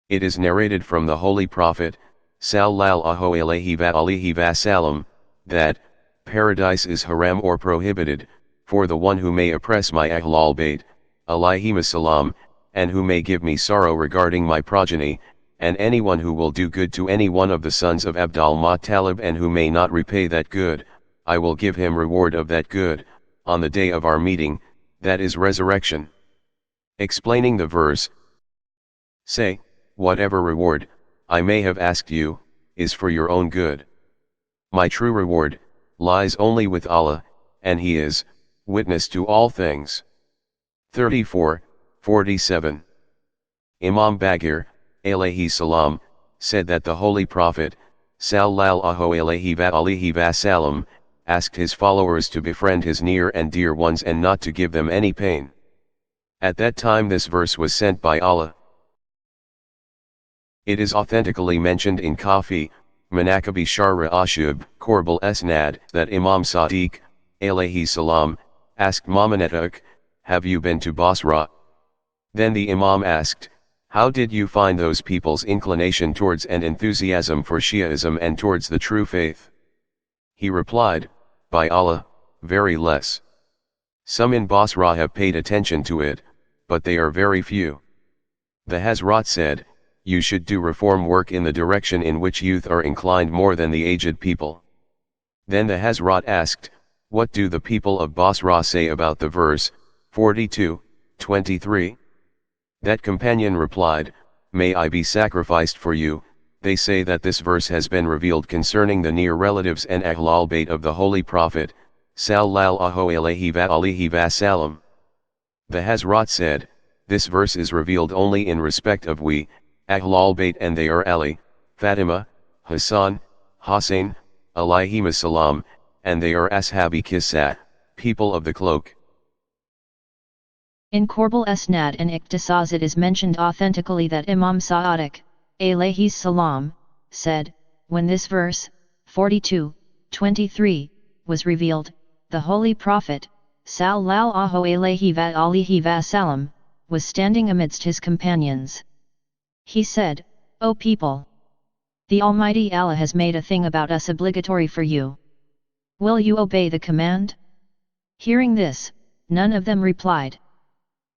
It is narrated from the Holy Prophet, sallallahu alayhi wa sallam, that, paradise is haram or prohibited, for the one who may oppress my Ahlul Bayt, alayhim salam, and who may give me sorrow regarding my progeny, and anyone who will do good to any one of the sons of Abdul Muttalib and who may not repay that good, I will give him reward of that good, on the day of our meeting, that is resurrection. Explaining the verse, say, whatever reward, I may have asked you, is for your own good. My true reward, lies only with Allah, and He is, witness to all things. 34:47. Imam Bagir, alayhi salam, said that the Holy Prophet, sallallahu alayhi wa sallam, asked his followers to befriend his near and dear ones and not to give them any pain. At that time this verse was sent by Allah. It is authentically mentioned in Kafi, Manaqibi Sharra Ashub, Korbal Esnad, that Imam Sadiq, alayhi salam, asked Mamanettuk, have you been to Basra? Then the Imam asked, how did you find those people's inclination towards and enthusiasm for Shiaism and towards the true faith? He replied, by Allah, very less. Some in Basra have paid attention to it, but they are very few. The Hazrat said, you should do reform work in the direction in which youth are inclined more than the aged people. Then the Hazrat asked, what do the people of Basra say about the verse, 42:23? That companion replied, may I be sacrificed for you, they say that this verse has been revealed concerning the near relatives and Ahlul Bayt of the Holy Prophet, sallallahu alayhi wa sallam. The Hazrat said, this verse is revealed only in respect of we, Ahlul Bayt, and they are Ali, Fatima, Hasan, Husain, alayhim salam, and they are Ashabi Kissa, people of the cloak. In Korbal Esnad and Iqtisas it is mentioned authentically that Imam Sadiq, alayhi salam, said, when this verse, 42:23, was revealed, the Holy Prophet, sallallahu alayhi wa sallam, was standing amidst his companions. He said, O people! The Almighty Allah has made a thing about us obligatory for you. Will you obey the command? Hearing this, none of them replied.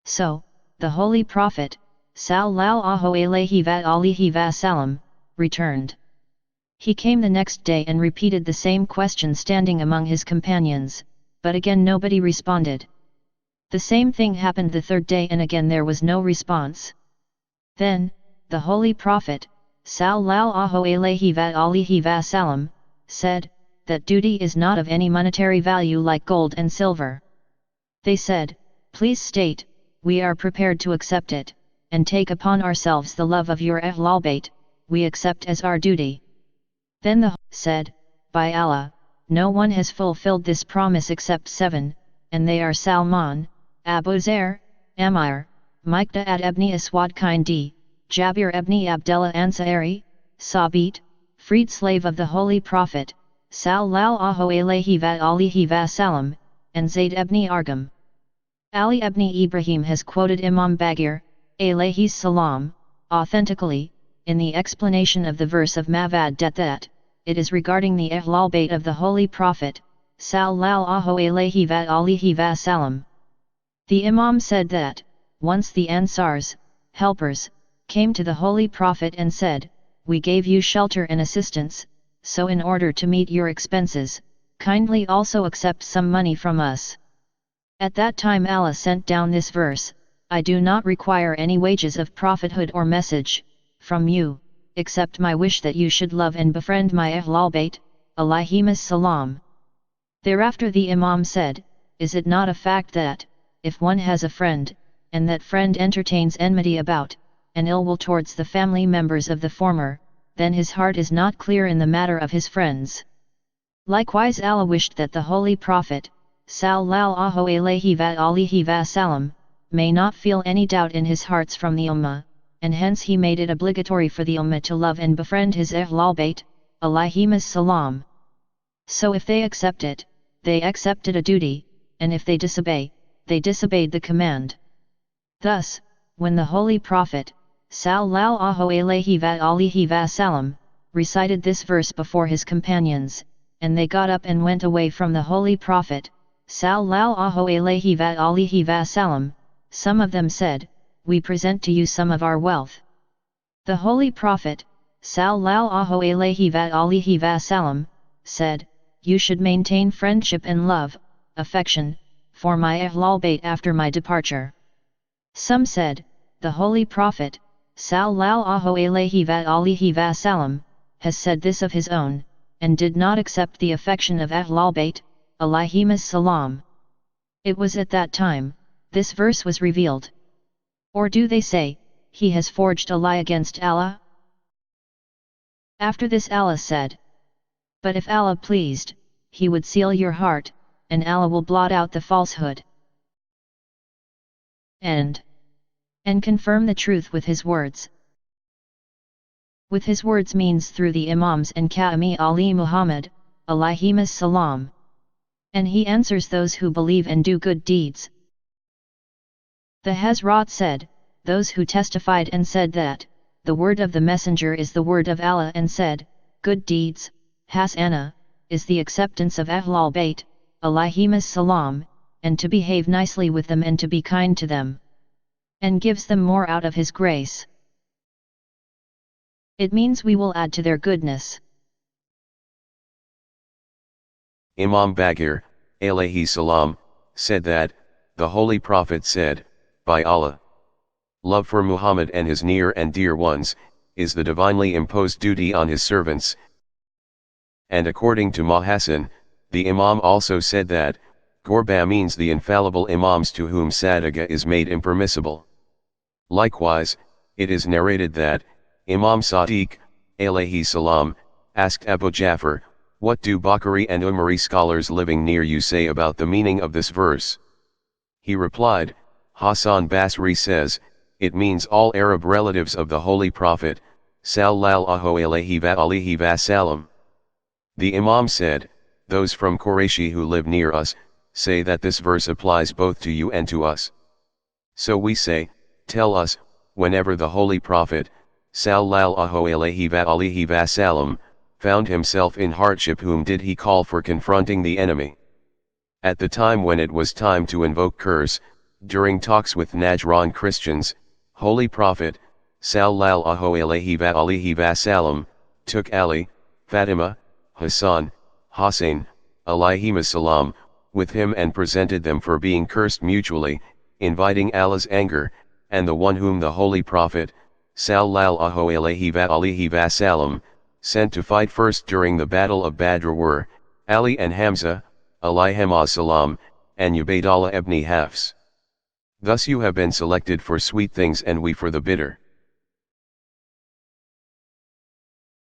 So, the Holy Prophet, sallallahu alayhi wa sallam, returned. He came the next day and repeated the same question standing among his companions, but again nobody responded. The same thing happened the third day and again there was no response. Then, the Holy Prophet, sallallahu alayhi wa sallam, said, that duty is not of any monetary value like gold and silver. They said, please state, we are prepared to accept it, and take upon ourselves the love of your Ahlul Bayt, we accept as our duty. Then the said, by Allah, no one has fulfilled this promise except 7, and they are Salman, Abu Zair, Amir, Miqdad ibn Aswad Kindi, Jabir ibn Abdullah Ansari, Sabit, freed slave of the Holy Prophet, sallallahu alayhi wa sallam, and Zayd ibn Arqam. Ali ibn Ibrahim has quoted Imam Bagir, alayhi salam, authentically, in the explanation of the verse of Mavad that it is regarding the Ahlul Bayt of the Holy Prophet, sallallahu alayhi wa sallam. The Imam said that, once the Ansars, helpers, came to the Holy Prophet and said, we gave you shelter and assistance, so in order to meet your expenses, kindly also accept some money from us. At that time Allah sent down this verse, I do not require any wages of prophethood or message, from you, except my wish that you should love and befriend my Ahlul Bayt, alayhimus salam. Thereafter the Imam said, is it not a fact that, if one has a friend, and that friend entertains enmity about, and ill will towards the family members of the former, then his heart is not clear in the matter of his friends. Likewise Allah wished that the Holy Prophet, sallallahu alayhi wa sallam, may not feel any doubt in his hearts from the Ummah, and hence he made it obligatory for the Ummah to love and befriend his Ahlul Bayt, alayhimus salam. So if they accept it, they accepted a duty, and if they disobey, they disobeyed the command. Thus, when the Holy Prophet, sallallahu alaihi wasallam, recited this verse before his companions, and they got up and went away from the Holy Prophet, sallallahu alaihi wasallam. Some of them said, "We present to you some of our wealth." The Holy Prophet, sallallahu alaihi wasallam, said, "You should maintain friendship and love, affection, for my Ahlul Bayt after my departure." Some said, "The Holy Prophet, sallallahu alaihi wasallam, has said this of his own, and did not accept the affection of Ahlul Bayt, alayhimus salam." It was at that time, this verse was revealed. Or do they say, he has forged a lie against Allah? After this Allah said, "But if Allah pleased, He would seal your heart, and Allah will blot out the falsehood and confirm the truth with His words." With His words means through the Imams and Ka'ami Ali Muhammad, alayhimus salam. And He answers those who believe and do good deeds. The Hazrat said, those who testified and said that, the word of the Messenger is the word of Allah, and said, good deeds, Hasana, is the acceptance of Ahlul Bayt, alayhimus salam, and to behave nicely with them and to be kind to them, and gives them more out of His grace. It means we will add to their goodness. Imam Baqir, alayhi salam, said that, the Holy Prophet said, by Allah, love for Muhammad and his near and dear ones, is the divinely imposed duty on his servants. And according to Hasan, the Imam also said that, Ghurba means the infallible Imams to whom Sadaqa is made impermissible. Likewise, it is narrated that, Imam Sadiq, alayhi salam, asked Abu Ja'far, what do Bukhari and Umari scholars living near you say about the meaning of this verse? He replied, Hasan Basri says, it means all Arab relatives of the Holy Prophet, sallallahu alaihi wasallam. The Imam said, those from Qurayshi who live near us, say that this verse applies both to you and to us. So we say, tell us, whenever the Holy Prophet, sallallahu alaihi wasallam, found himself in hardship, whom did he call for confronting the enemy? At the time when it was time to invoke curse, during talks with Najran Christians, Holy Prophet, sallallahu alaihi wasallam, took Ali, Fatima, Hasan, Husain, alayhimus salam, with him and presented them for being cursed mutually, inviting Allah's anger, and the one whom the Holy Prophet, sallallahu alaihi wasallam, sent to fight first during the Battle of Badr were, Ali and Hamza, alayhimus salam, and Ubaydullah ibn Hafs. Thus you have been selected for sweet things and we for the bitter.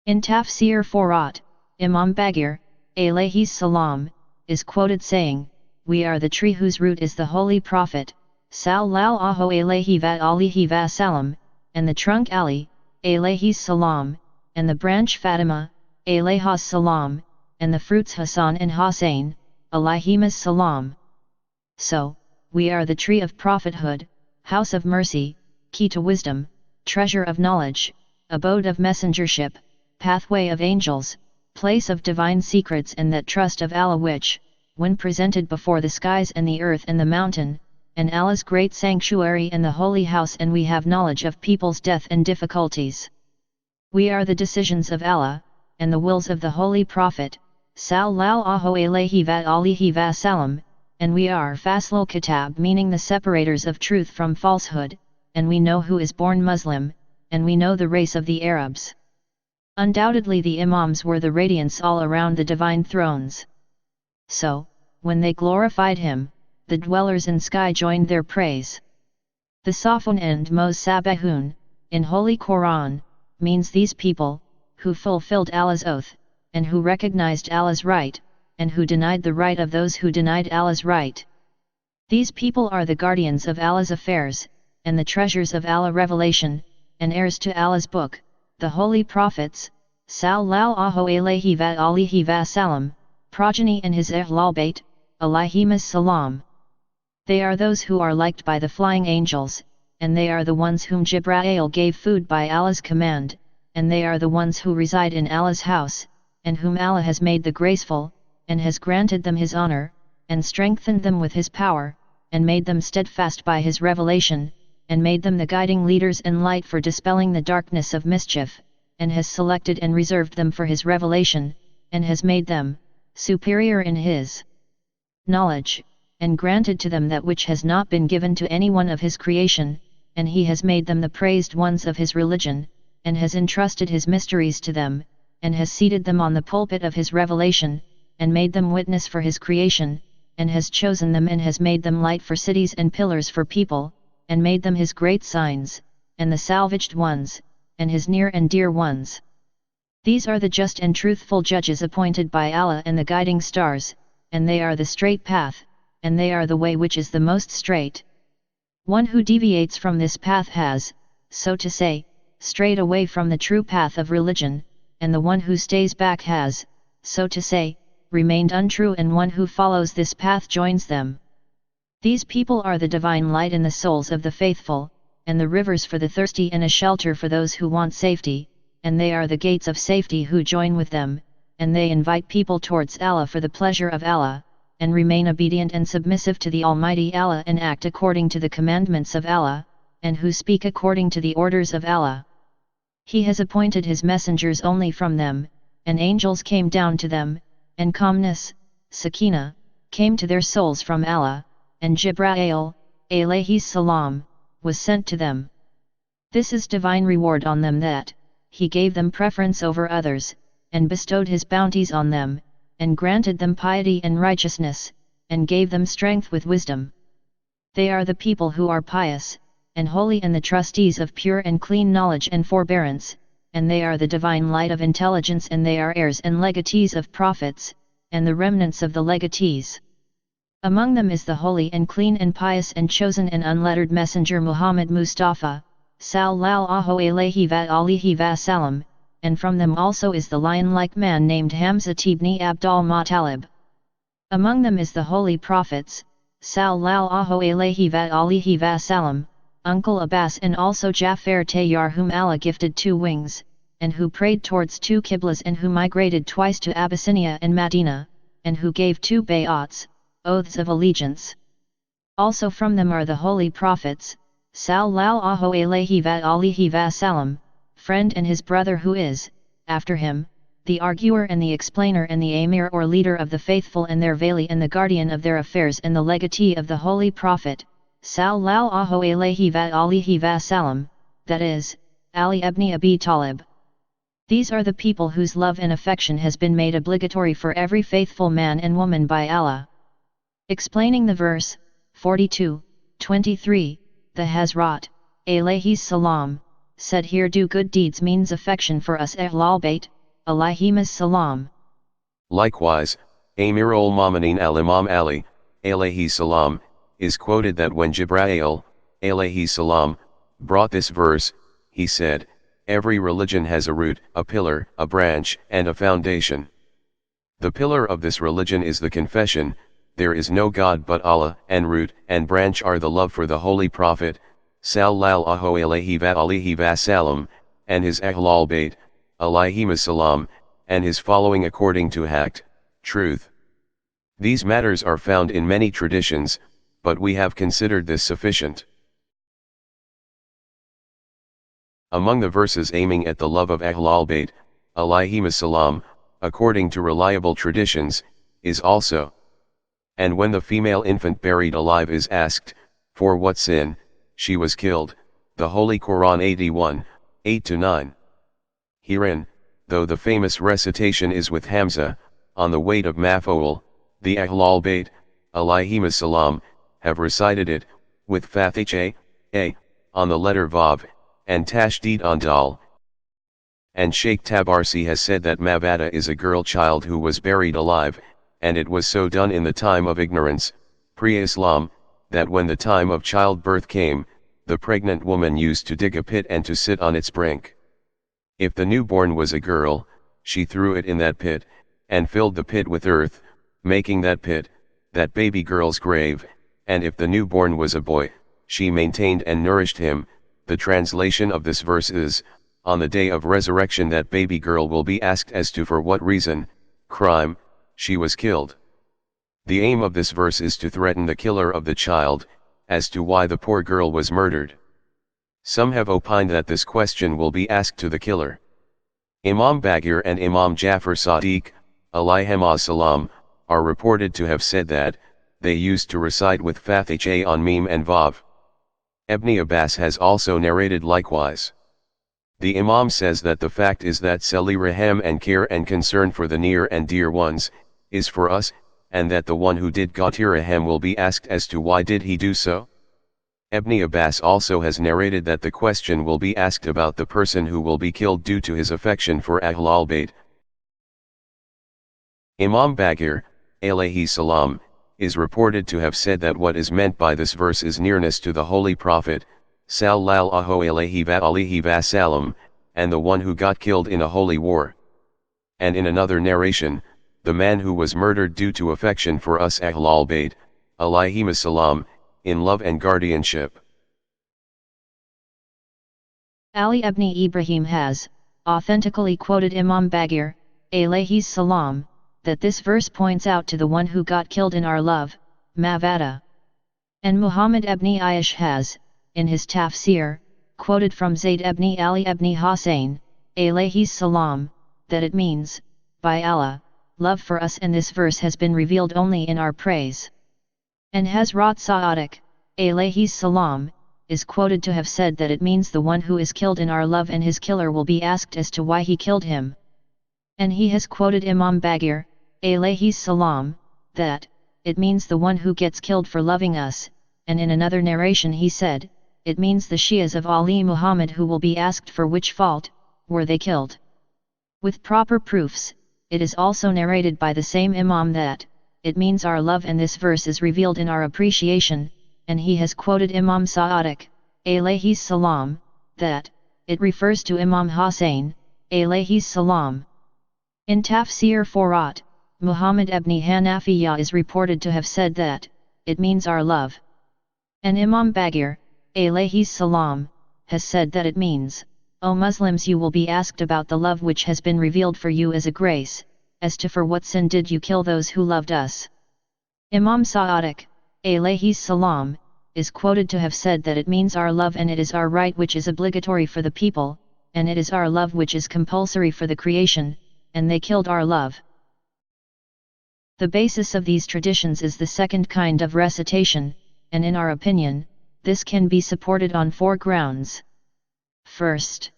In Tafsir Furat, Imam Baqir, alayhi salam, is quoted saying, we are the tree whose root is the Holy Prophet, sallallahu alaihi wasallam, and the trunk Ali, alayhi salam, and the branch Fatima, alayhas salam, and the fruits Hasan and Husain, alayhimus salam. So, we are the tree of prophethood, house of mercy, key to wisdom, treasure of knowledge, abode of messengership, pathway of angels, place of divine secrets, and that trust of Allah which, when presented before the skies and the earth and the mountain, and Allah's great sanctuary and the holy house, and we have knowledge of people's death and difficulties. We are the decisions of Allah, and the wills of the Holy Prophet, sallallahu alaihi wasallam, and we are Faslul Kitab, meaning the separators of truth from falsehood, and we know who is born Muslim, and we know the race of the Arabs. Undoubtedly the Imams were the radiance all around the divine thrones. So, when they glorified him, the dwellers in sky joined their praise. The Safun and Mos Sabahun, in Holy Quran, means these people, who fulfilled Allah's oath, and who recognized Allah's right, and who denied the right of those who denied Allah's right. These people are the guardians of Allah's affairs, and the treasures of Allah revelation, and heirs to Allah's book, the Holy Prophets, sallallahu alaihi wasallam, progeny and his Ahlul Bayt, alayhimus salam. They are those who are liked by the flying angels, and they are the ones whom Jibrail gave food by Allah's command, and they are the ones who reside in Allah's house, and whom Allah has made the graceful, and has granted them His honor, and strengthened them with His power, and made them steadfast by His revelation, and made them the guiding leaders and light for dispelling the darkness of mischief, and has selected and reserved them for His revelation, and has made them superior in His knowledge, and granted to them that which has not been given to anyone of His creation, and He has made them the praised ones of His religion, and has entrusted His mysteries to them, and has seated them on the pulpit of His revelation, and made them witness for His creation, and has chosen them and has made them light for cities and pillars for people, and made them His great signs, and the salvaged ones, and His near and dear ones. These are the just and truthful judges appointed by Allah and the guiding stars, and they are the straight path, and they are the way which is the most straight. One who deviates from this path has, so to say, strayed away from the true path of religion, and the one who stays back has, so to say, remained untrue, and one who follows this path joins them. These people are the divine light in the souls of the faithful, and the rivers for the thirsty and a shelter for those who want safety, and they are the gates of safety who join with them, and they invite people towards Allah for the pleasure of Allah, and remain obedient and submissive to the Almighty Allah and act according to the commandments of Allah, and who speak according to the orders of Allah. He has appointed His messengers only from them, and angels came down to them, and calmness, Sakina, came to their souls from Allah, and Jibrail, alayhi salam, was sent to them. This is divine reward on them that He gave them preference over others, and bestowed His bounties on them, and granted them piety and righteousness, and gave them strength with wisdom. They are the people who are pious, and holy, and the trustees of pure and clean knowledge and forbearance, and they are the divine light of intelligence, and they are heirs and legatees of prophets, and the remnants of the legatees. Among them is the holy and clean and pious and chosen and unlettered messenger Muhammad Mustafa, sallallahu alayhi wa alihi wa sallam, and from them also is the lion-like man named Hamza ibn Abdul Muttalib. Among them is the holy prophets, sallallahu alayhi wa alihi wa sallam, Uncle Abbas, and also Jafar Tayyar, whom Allah gifted 2 wings, and who prayed towards 2 qiblas, and who migrated twice to Abyssinia and Medina, and who gave 2 bay'ats, oaths of allegiance. Also from them are the holy prophets, sallallahu alayhi wa alihi wa sallam, friend and his brother who is, after him, the arguer and the explainer and the emir or leader of the faithful and their vali and the guardian of their affairs and the legatee of the holy prophet, sallallahu alayhi wa alihi wa sallam, that is, Ali ibn Abi Talib. These are the people whose love and affection has been made obligatory for every faithful man and woman by Allah. Explaining the verse, 42:23, the Hazrat, alayhi salam, said here, do good deeds means affection for us Ahlul Bayt, alayhimus salam. Likewise, Amir ul-Mu'minin al-Imam Ali, alayhi salam, is quoted that when Jibrail, alayhi salam, brought this verse, he said, every religion has a root, a pillar, a branch, and a foundation. The pillar of this religion is the confession, there is no God but Allah, and root and branch are the love for the Holy Prophet, sallallahu alayhi wa alihi wa sallam, and his Ahlul Bayt, alayhimus salam, and his following according to haqq, truth. These matters are found in many traditions, but we have considered this sufficient. Among the verses aiming at the love of Ahlul Bayt, alayhimus salam, according to reliable traditions, is also, and when the female infant buried alive is asked, for what sin, she was killed, the Holy Quran 81, 8-9. Herein, though the famous recitation is with Hamza, on the weight of maf'ul, the Ahlul Bayt, alayhimus salam, have recited it, with Fathiche, a, on the letter Vav, and Tashdid on Dal. And Sheikh Tabarsi has said that Mabada is a girl child who was buried alive, and it was so done in the time of ignorance, pre-Islam, that when the time of childbirth came, the pregnant woman used to dig a pit and to sit on its brink. If the newborn was a girl, she threw it in that pit, and filled the pit with earth, making that pit, that baby girl's grave, and if the newborn was a boy, she maintained and nourished him. The translation of this verse is, on the day of resurrection that baby girl will be asked as to for what reason, crime, she was killed. The aim of this verse is to threaten the killer of the child, as to why the poor girl was murdered. Some have opined that this question will be asked to the killer. Imam Bagir and Imam Jafar Sadiq, alayhimus salam, are reported to have said that, they used to recite with Fatha on Mim and Vav. Ibn Abbas has also narrated likewise. The Imam says that the fact is that Seli Raham and care and concern for the near and dear ones, is for us, and that the one who did Ghatir Raham will be asked as to why did he do so? Ibn Abbas also has narrated that the question will be asked about the person who will be killed due to his affection for Ahlul Bayt. Imam Bagir, alayhi salam, is reported to have said that what is meant by this verse is nearness to the Holy Prophet, sallallahu alayhi wa sallam, and the one who got killed in a holy war. And in another narration, the man who was murdered due to affection for us Ahlul Bayt, alayhimus salam, in love and guardianship. Ali ibn Ibrahim has, authentically quoted Imam Bagir, alayhi salam, that this verse points out to the one who got killed in our love, Mavada. And Muhammad ibn Ayyash has, in his tafsir, quoted from Zayd ibn Ali ibn Husain, alayhi salam, that it means, by Allah, love for us, and this verse has been revealed only in our praise. And Hazrat Sa'adik, alayhi salam, is quoted to have said that it means the one who is killed in our love and his killer will be asked as to why he killed him. And he has quoted Imam Bagir, alayhi salam, that, it means the one who gets killed for loving us, and in another narration he said, it means the Shias of Ali Muhammad who will be asked for which fault, were they killed. With proper proofs, it is also narrated by the same Imam that, it means our love, and this verse is revealed in our appreciation, and he has quoted Imam Sa'adik, alayhi salam, that, it refers to Imam Husain, alayhi salam. In Tafsir Furat, Muhammad ibn Hanafiya is reported to have said that, it means our love. And Imam Bagir, alayhi salam, has said that it means, O Muslims, you will be asked about the love which has been revealed for you as a grace, as to for what sin did you kill those who loved us. Imam Sa'adik, alayhi salam, is quoted to have said that it means our love, and it is our right which is obligatory for the people, and it is our love which is compulsory for the creation, and they killed our love. The basis of these traditions is the second kind of recitation, and in our opinion, this can be supported on 4 grounds. First,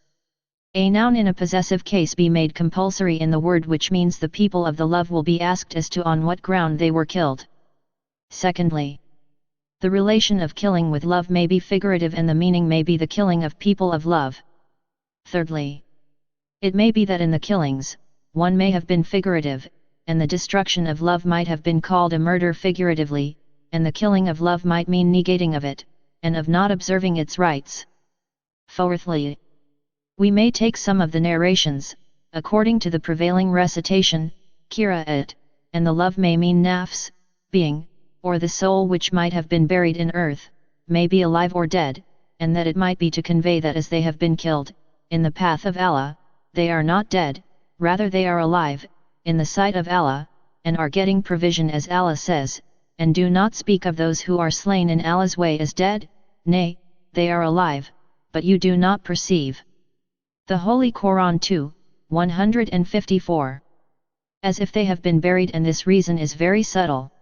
a noun in a possessive case be made compulsory in the word, which means the people of the love will be asked as to on what ground they were killed. Secondly, the relation of killing with love may be figurative, and the meaning may be the killing of people of love. Thirdly, it may be that in the killings, one may have been figurative, and the destruction of love might have been called a murder figuratively, and the killing of love might mean negating of it, and of not observing its rights. Fourthly, we may take some of the narrations, according to the prevailing recitation, qira'at, and the love may mean nafs, being, or the soul which might have been buried in earth, may be alive or dead, and that it might be to convey that as they have been killed, in the path of Allah, they are not dead, rather they are alive, in the sight of Allah, and are getting provision, as Allah says, and do not speak of those who are slain in Allah's way as dead, nay, they are alive, but you do not perceive. The Holy Quran 2, 154. As if they have been buried, and this reason is very subtle.